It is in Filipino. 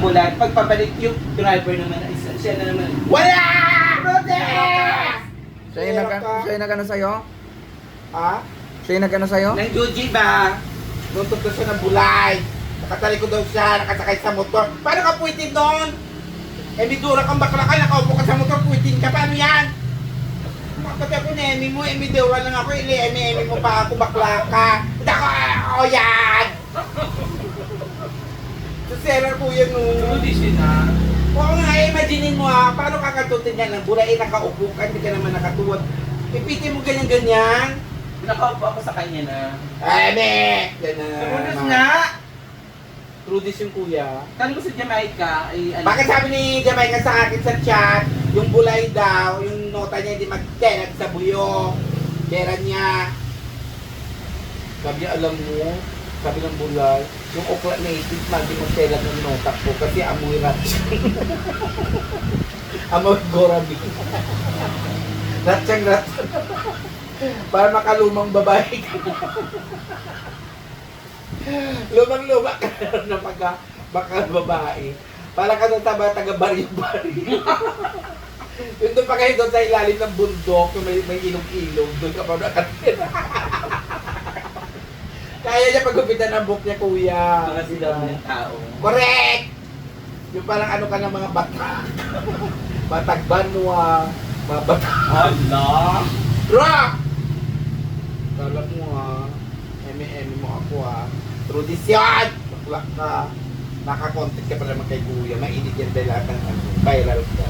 ambulan. Pagpabalik yung driver naman, siya na naman. Wala! Brother! Siya yung nag-ano sa'yo? Ha? Siya yung nag-ano sa'yo? Nang Juji ba? Nuntog na siya ng bulay. Nakatalikod daw siya, nakasakay sa motor. Paano ka pwede doon? Eh, may dura kang bakla ka, nakaupo ka sa motor, pwede ka. Paano yan? Nakapati ako na emi mo, emi dura lang ako, emi mo pa ako, bakla ka. Ako yan! So, Sarah po yan, no? Juji siya na. Oo nga, imaginin mo ha, paano kakatutin yan ng bulay, nakaupo ka, hindi ka naman nakatuwag. Ipitin mo ganyan-ganyan. Nakaupo ako sa kanya na. Eme! Yan na. Trudis nga! Trudis yung kuya. Tanong ko sa Jamaica, ay ano? Bakit sabi ni Jamaica sa akin sa chat, yung bulay daw, yung nota niya hindi mag-10 sa buyo. Pera niya. Sabi niya, alam mo, sabi ng bulay, yung okra native, magi mag-tela ng nota ko kasi amoy rat siya. Amoy gorabi. Rat siyang rat. Para makalumang babae ka. Lumang-luma ka na baka babae. Para ka ng taga-baryo-baryo. Yung doon pa kayo doon sa ilalim ng bundok, yung may ilog-ilog, doon ka pa nakatira. Kaya niya pagupitan ng book niya, kuya. Mga sila ng tao. Correct! Yung parang ano ka ng mga batak. Batak Banwa, mga batak. Allah! Rock! Kala mo ha, eme-eme mo ako ha. Tradisyon! Bakla ka. Nakakontent ka pa naman kay kuya. Mainit yan dahil lahat ng viral ka.